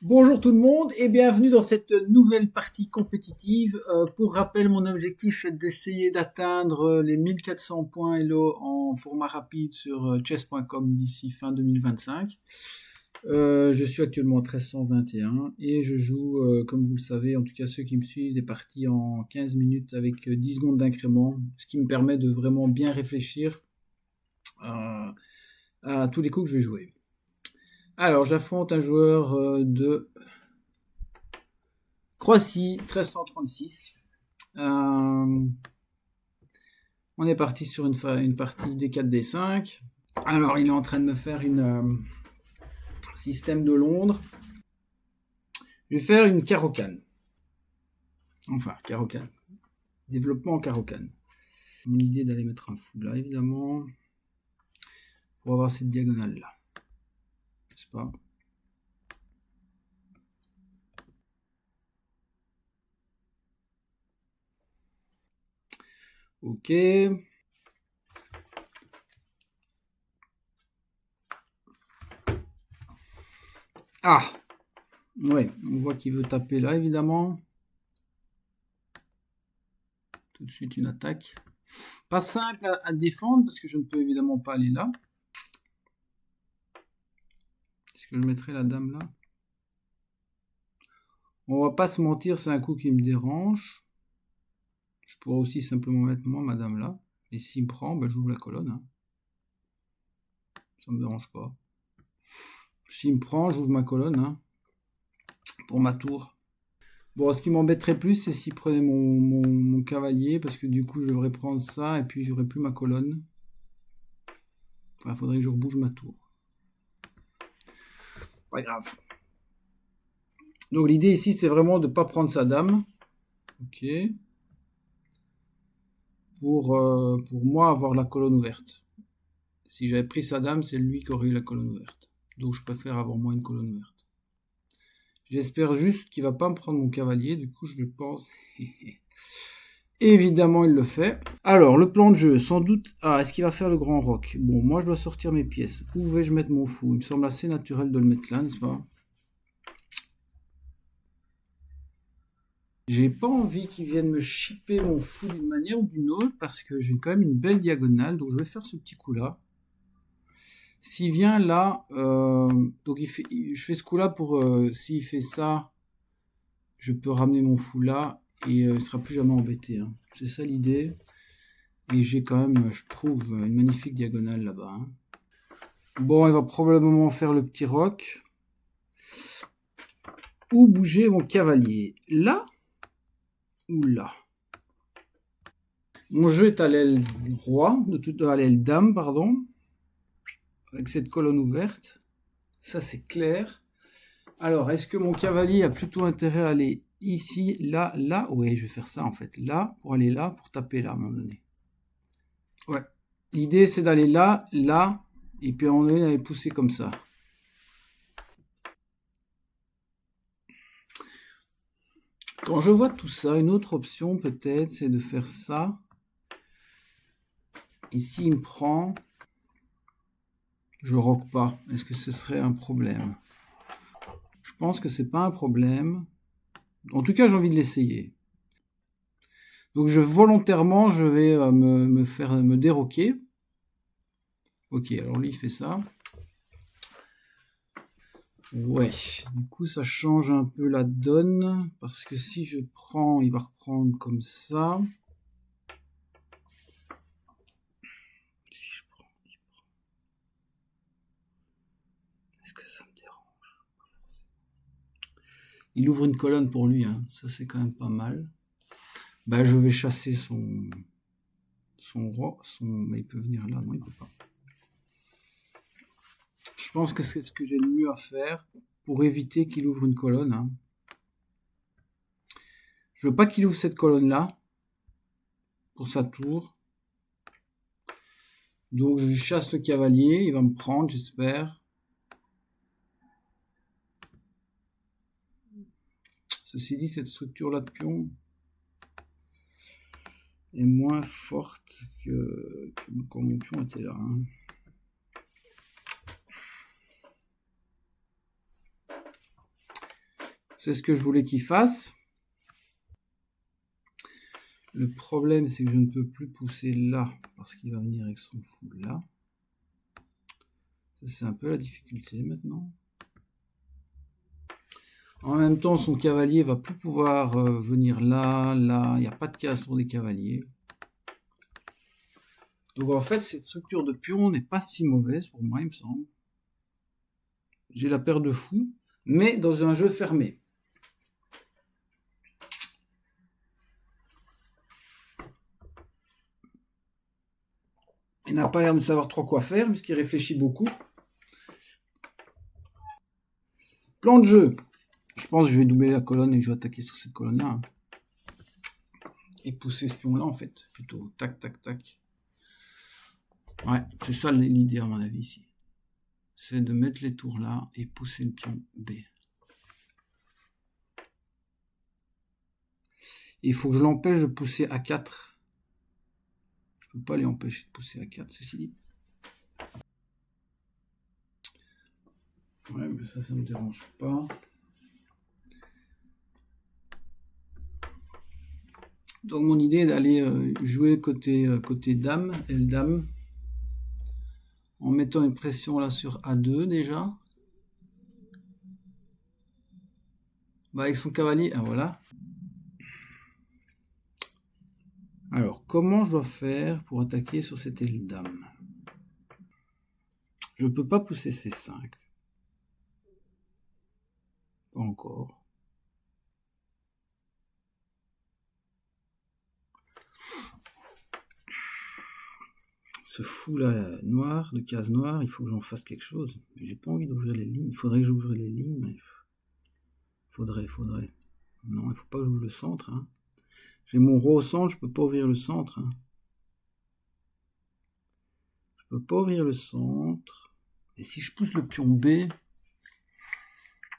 Bonjour tout le monde et bienvenue dans cette nouvelle partie compétitive. Pour rappel, mon objectif est d'essayer d'atteindre les 1400 points Elo en format rapide sur chess.com d'ici fin 2025. Je suis actuellement à 1321 et je joue, comme vous le savez, en tout cas ceux qui me suivent, des parties en 15 minutes avec 10 secondes d'incrément, ce qui me permet de vraiment bien réfléchir à tous les coups que je vais jouer. Alors, j'affronte un joueur de Croatie, 1336. On est parti sur une partie D4-D5. Alors, il est en train de me faire une système de Londres. Je vais faire une carocane. Enfin, carocane. Développement en carocane. Mon idée d'aller mettre un fou là, évidemment, pour avoir cette diagonale-là. N'est-ce pas ? Ok. Ah! Ouais, on voit qu'il veut taper là, évidemment. Tout de suite une attaque. Pas simple à défendre, parce que je ne peux évidemment pas aller là. Est-ce que je mettrai la dame là? On va pas se mentir, c'est un coup qui me dérange. Je pourrais aussi simplement mettre moi, ma dame là. Et s'il me prend, ben, j'ouvre la colonne. Hein. Ça me dérange pas. S'il me prend, j'ouvre ma colonne hein, pour ma tour. Bon, ce qui m'embêterait plus, c'est s'il prenait mon cavalier, parce que du coup, je devrais prendre ça, et puis j'aurais plus ma colonne. Enfin, il faudrait que je rebouge ma tour. Pas grave. Donc l'idée ici, c'est vraiment de ne pas prendre sa dame. Ok. Pour moi, avoir la colonne ouverte. Si j'avais pris sa dame, c'est lui qui aurait eu la colonne ouverte. Donc je préfère avoir moi une colonne ouverte. J'espère juste qu'il va pas me prendre mon cavalier. Du coup, je pense... Évidemment, il le fait. Alors, le plan de jeu, sans doute... Ah, est-ce qu'il va faire le grand roc? Bon, moi, je dois sortir mes pièces. Où vais-je mettre mon fou? Il me semble assez naturel de le mettre là, n'est-ce pas? J'ai pas envie qu'il vienne me chipper mon fou d'une manière ou d'une autre, parce que j'ai quand même une belle diagonale, donc je vais faire ce petit coup-là. S'il vient là, donc je fais ce coup-là pour, s'il fait ça, je peux ramener mon fou là, et il ne sera plus jamais embêté. Hein. C'est ça l'idée. Et j'ai quand même, je trouve, une magnifique diagonale là-bas. Hein. Bon, il va probablement faire le petit roc. Ou bouger mon cavalier. Là ou là. Mon jeu est à l'aile roi, à l'aile dame, pardon. Avec cette colonne ouverte. Ça, c'est clair. Alors, est-ce que mon cavalier a plutôt intérêt à aller ici, là, là? Oui, je vais faire ça en fait. Là, pour aller là, pour taper là à un moment donné. Ouais. L'idée, c'est d'aller là, là, et puis à un moment donné, d'aller pousser comme ça. Quand je vois tout ça, une autre option peut-être, c'est de faire ça. Et s'il me prend, je roque pas. Est-ce que ce serait un problème? Je pense que c'est pas un problème. En tout cas, j'ai envie de l'essayer. Donc volontairement, je vais me déroquer. Ok, alors lui il fait ça. Ouais, du coup ça change un peu la donne, parce que si je prends, il va reprendre comme ça. Si je prends, est-ce que ça me dérange? Il ouvre une colonne pour lui, hein. Ça c'est quand même pas mal. Bah je vais chasser son roi, mais il peut venir là, non il peut pas. Je pense que c'est ce que j'ai le mieux à faire pour éviter qu'il ouvre une colonne. Hein. Je veux pas qu'il ouvre cette colonne-là pour sa tour. Donc je chasse le cavalier, il va me prendre, j'espère. Ceci dit, cette structure-là de pion est moins forte que quand mon pion était là. Hein. C'est ce que je voulais qu'il fasse. Le problème, c'est que je ne peux plus pousser là, parce qu'il va venir avec son fou là. Ça, c'est un peu la difficulté maintenant. En même temps, son cavalier va plus pouvoir venir là, là. Il n'y a pas de case pour des cavaliers. Donc en fait, cette structure de pion n'est pas si mauvaise pour moi, il me semble. J'ai la paire de fous, mais dans un jeu fermé. Il n'a pas l'air de savoir trop quoi faire, puisqu'il réfléchit beaucoup. Plan de jeu. Je pense que je vais doubler la colonne et je vais attaquer sur cette colonne-là. Et pousser ce pion-là, en fait, plutôt. Tac, tac, tac. Ouais, c'est ça l'idée, à mon avis, ici. C'est de mettre les tours là et pousser le pion B. Il faut que je l'empêche de pousser A4. Je peux pas les empêcher de pousser A4, ceci dit. Ouais, mais ça me dérange pas. Donc mon idée est d'aller jouer côté dame, L-dame, en mettant une pression là sur A2 déjà. Bah, avec son cavalier, ah voilà. Alors, comment je dois faire pour attaquer sur cette L-dame? Je ne peux pas pousser C5. Pas encore. Ce fou là noir, de case noire, il faut que j'en fasse quelque chose. J'ai pas envie d'ouvrir les lignes. Il faudrait que j'ouvre les lignes, mais faudrait. Non, il faut pas que j'ouvre le centre. Hein. J'ai mon roi au centre, je peux pas ouvrir le centre. Hein. Je peux pas ouvrir le centre. Et si je pousse le pion B,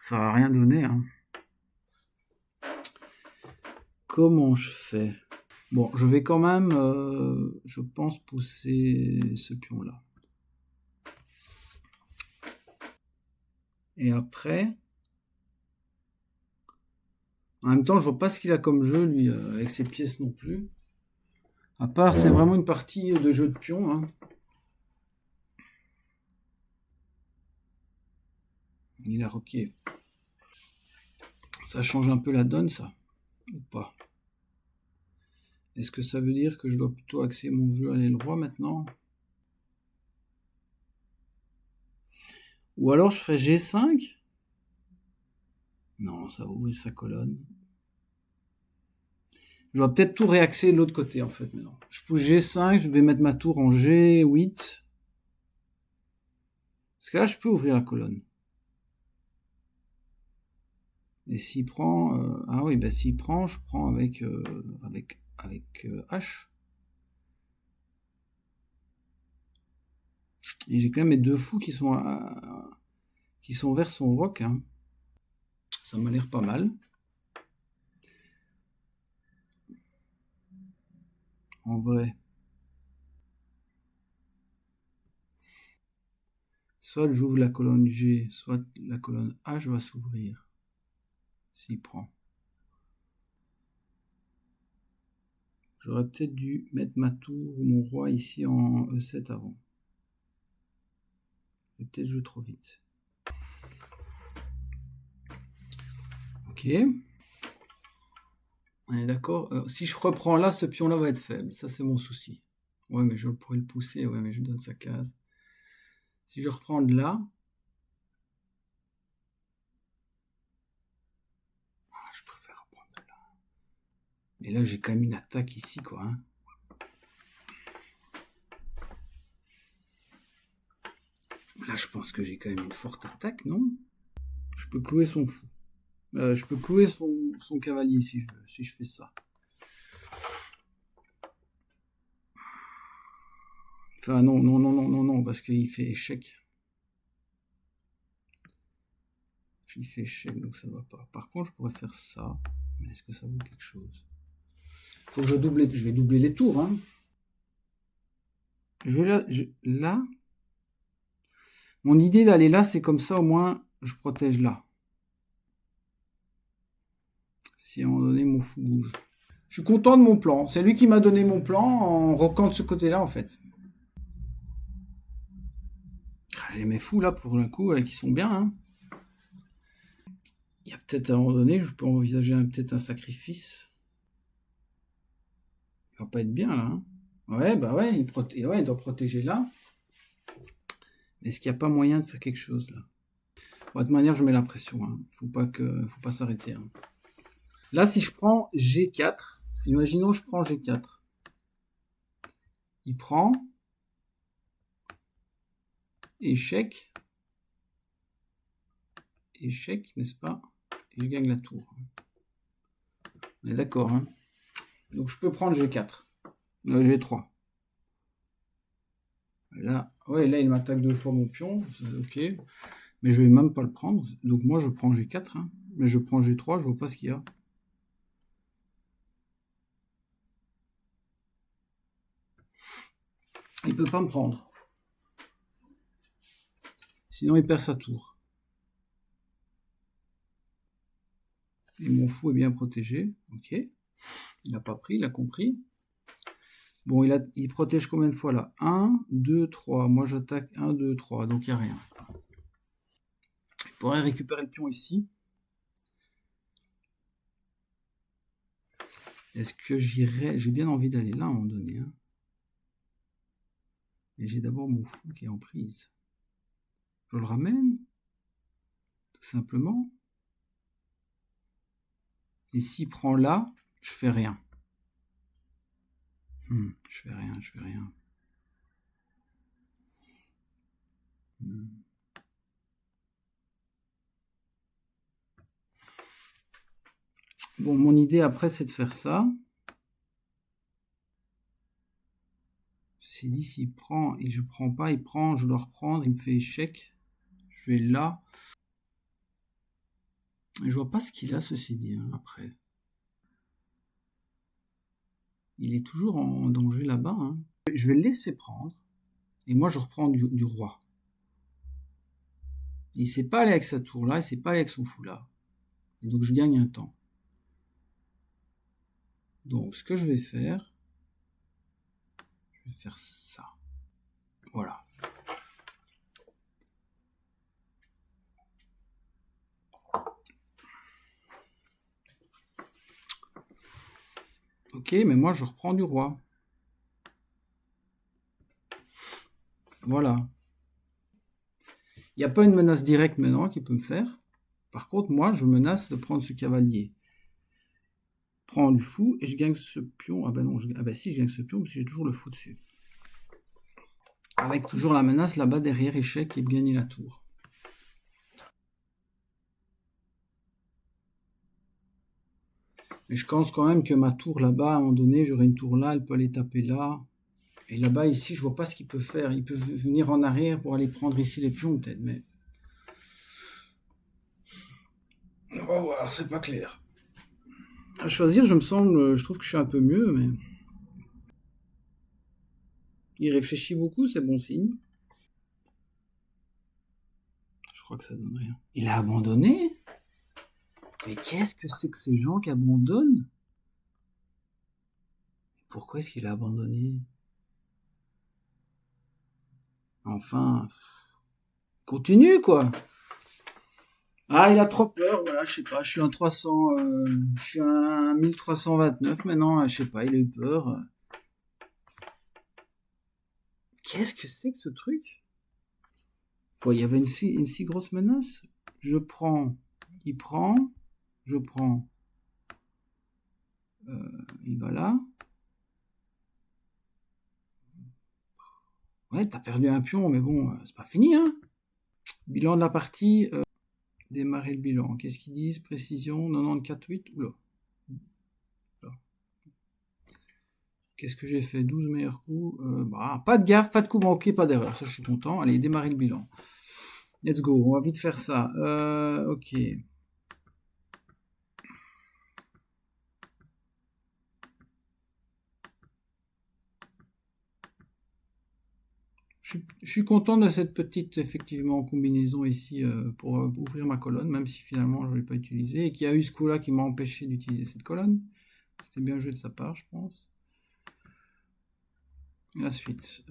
ça va rien donner. Hein. Comment je fais? Bon, je vais quand même, je pense, pousser ce pion-là. Et après, en même temps, je vois pas ce qu'il a comme jeu, lui, avec ses pièces non plus. À part, c'est vraiment une partie de jeu de pion. Hein. Il a roqué. Ça change un peu la donne, ça, ou pas? Est-ce que ça veut dire que je dois plutôt axer mon jeu à l'aile roi maintenant? Ou alors je ferai G5? Non, ça va ouvrir sa colonne. Je dois peut-être tout réaxer de l'autre côté, en fait, maintenant. Je pousse G5, je vais mettre ma tour en G8. Parce que là, je peux ouvrir la colonne. Et s'il prend... ah oui, bah s'il prend, je prends avec H. Et j'ai quand même mes deux fous qui sont vers son roc. Hein. Ça m'a l'air pas mal. En vrai. Soit j'ouvre la colonne G, soit la colonne H va s'ouvrir. S'il prend. J'aurais peut-être dû mettre ma tour ou mon roi ici en E7 avant. J'ai peut-être joué trop vite. Ok. On est d'accord. Si je reprends là, ce pion-là va être faible. Ça, c'est mon souci. Ouais, mais je pourrais le pousser. Ouais, mais je donne sa case. Si je reprends de là... Ah, je préfère reprendre de là. Et là, j'ai quand même une attaque ici, quoi. Hein. Là, je pense que j'ai quand même une forte attaque, non? Je peux clouer son fou. Je peux clouer son cavalier si je veux, si je fais ça. Enfin, non, parce qu'il fait échec. Il fait échec, donc ça va pas. Par contre, je pourrais faire ça. Mais est-ce que ça vaut quelque chose? Faut que je vais doubler les tours, hein. Là. Mon idée d'aller là, c'est comme ça, au moins, je protège là. si à un moment donné mon fou bouge. Je suis content de mon plan. C'est lui qui m'a donné mon plan en roquant de ce côté-là, en fait. J'ai mes fous là pour le coup, qui sont bien. Hein. Il y a peut-être à un moment donné, je peux envisager peut-être un sacrifice. Il va pas être bien là. Hein. Ouais, bah ouais, il doit protéger là. Est-ce qu'il n'y a pas moyen de faire quelque chose là? De toute manière, je mets la pression. Hein. Faut pas s'arrêter. Hein. Là, si je prends G4, imaginons je prends G4. Il prend échec, n'est-ce pas? Et je gagne la tour. On est d'accord, hein? Donc je peux prendre G4, G3. Là, ouais, là il m'attaque 2 fois mon pion, ok. Mais je vais même pas le prendre. Donc moi je prends G4, hein. Mais je prends G3, je vois pas ce qu'il y a. Il peut pas me prendre. Sinon il perd sa tour. Et mon fou est bien protégé. Ok. Il n'a pas pris, il a compris. Bon, il protège combien de fois là? 1, 2, 3. Moi j'attaque 1, 2, 3. Donc il n'y a rien. Il pourrait récupérer le pion ici. Est-ce que j'irai? J'ai bien envie d'aller là à un moment donné. Hein. Mais j'ai d'abord mon fou qui est en prise. Je le ramène, tout simplement. Et s'il prend là, je fais rien. Je fais rien. Bon, mon idée après, c'est de faire ça. Ceci dit, s'il prend et je prends pas, il prend, je dois reprendre, il me fait échec. Je vais là. Et je vois pas ce qu'il a, ceci dit, hein, après. Il est toujours en danger là-bas. Hein. Je vais le laisser prendre. Et moi, je reprends du roi. Il ne sait pas aller avec sa tour là, il ne sait pas aller avec son fou là. Et donc, je gagne un temps. Donc, ce que je vais faire ça. Voilà. Ok, mais moi, je reprends du roi. Voilà. Il n'y a pas une menace directe maintenant qui peut me faire. Par contre, moi, je menace de prendre ce cavalier. Prends du fou et je gagne ce pion. Ah ben non, si, je gagne ce pion parce que j'ai toujours le fou dessus. Avec toujours la menace là-bas derrière, échec et de gagner la tour. Mais je pense quand même que ma tour là-bas, à un moment donné, j'aurai une tour là, elle peut aller taper là. Et là-bas, ici, je vois pas ce qu'il peut faire. Il peut venir en arrière pour aller prendre ici les pions, peut-être, mais... On va voir, c'est pas clair. À choisir, je trouve que je suis un peu mieux, mais... Il réfléchit beaucoup, c'est bon signe. Je crois que ça donne rien. Il a abandonné? Mais qu'est-ce que c'est que ces gens qui abandonnent? Pourquoi est-ce qu'il a abandonné? Enfin... Continue, quoi. Ah, il a trop peur, voilà, je sais pas, je suis un 300, je suis un 1329 maintenant, je sais pas, il a eu peur. Qu'est-ce que c'est que ce truc? Quoi, il y avait une si grosse menace? Je prends, il prend, je prends, il va là. Ouais, t'as perdu un pion, mais bon, c'est pas fini, hein. Bilan de la partie, démarrer le bilan. Qu'est-ce qu'ils disent? Précision, 94,8, oula. Qu'est-ce que j'ai fait? 12 meilleurs coups. Pas de gaffe, pas de coup manqué, pas d'erreur. Ça, je suis content. Allez, démarrer le bilan. Let's go. On va vite faire ça. Ok. Je suis content de cette petite, effectivement, combinaison ici pour ouvrir ma colonne, même si finalement je ne l'ai pas utilisée, et qu'il y a eu ce coup-là qui m'a empêché d'utiliser cette colonne. C'était bien joué de sa part, je pense. La suite.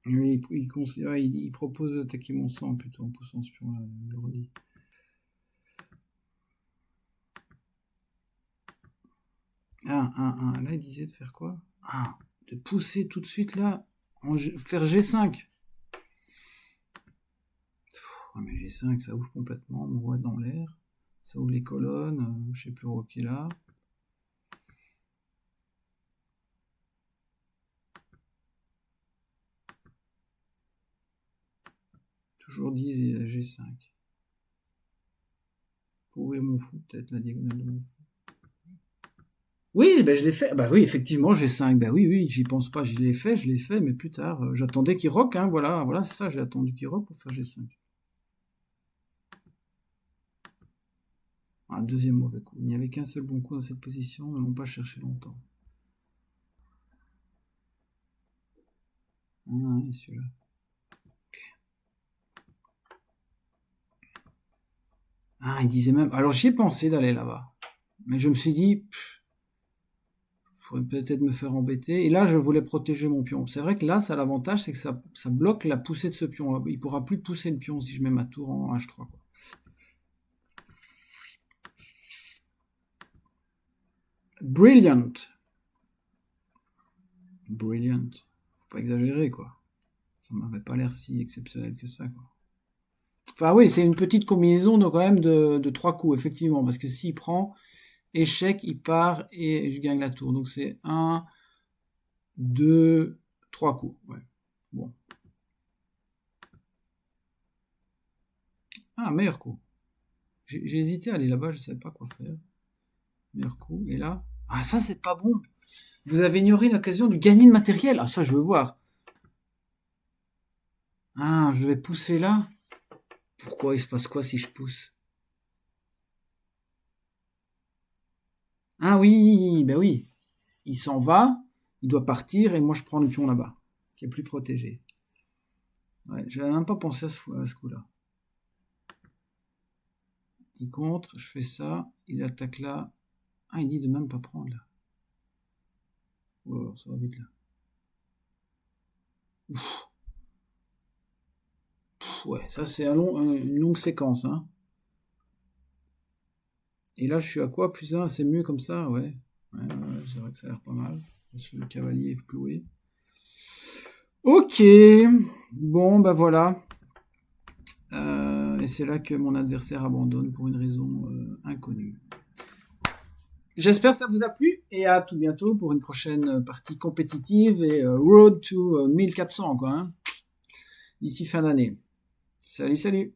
Oui, il propose d'attaquer mon sang plutôt en poussant ce pion-là, le redit. Ah, là il disait de faire quoi? Ah, de pousser tout de suite là, faire G5. Mais G5, ça ouvre complètement, on voit dans l'air. Ça ouvre les colonnes, je sais plus où qui est là. Toujours 10 et G5. Pour ouvrir mon fou, peut-être la diagonale de mon fou. Oui, ben je l'ai fait. Bah oui, effectivement, G5. Ben oui, j'y pense pas, je l'ai fait, mais plus tard. J'attendais qu'il rock, hein, voilà, c'est ça, j'ai attendu qu'il rock pour faire G5. Un deuxième mauvais coup. Il n'y avait qu'un seul bon coup dans cette position, ne l'ont pas cherché longtemps. Ah oui, celui-là. Okay. Ah, il disait même... Alors j'y ai pensé d'aller là-bas. Mais je me suis dit... Il faudrait peut-être me faire embêter. Et là, je voulais protéger mon pion. C'est vrai que là, ça a l'avantage, c'est que ça bloque la poussée de ce pion. Il ne pourra plus pousser le pion si je mets ma tour en H3. Quoi. Brilliant. Brilliant. Faut pas exagérer, quoi. Ça m'avait pas l'air si exceptionnel que ça, quoi. Enfin oui, c'est une petite combinaison de, quand même de 3 coups, effectivement. Parce que s'il prend échec, il part et je gagne la tour. Donc c'est 1, 2, 3 coups. Ouais. Bon. Ah, meilleur coup. J'ai hésité à aller là-bas, je ne savais pas quoi faire. Meilleur coup. Et là... Ah, ça, c'est pas bon. Vous avez ignoré l'occasion du gagner de matériel. Ah, ça, je veux voir. Ah, je vais pousser là. Pourquoi il se passe quoi si je pousse? Ah oui, ben oui. Il s'en va, il doit partir, et moi je prends le pion là-bas, qui est plus protégé. Ouais, je n'avais même pas pensé à ce coup-là. Il contre, je fais ça, il attaque là. Ah, il dit de même pas prendre là. Oh, ça va vite là. Ouf. Ouais, ça c'est une longue séquence. Hein. Et là, je suis à quoi? Plus 1, c'est mieux comme ça, ouais. Ouais, c'est vrai que ça a l'air pas mal. Le cavalier est cloué. Ok, bon, bah voilà. Et c'est là que mon adversaire abandonne pour une raison inconnue. J'espère que ça vous a plu et à tout bientôt pour une prochaine partie compétitive et Road to 1400 quoi. Hein, d'ici fin d'année. Salut.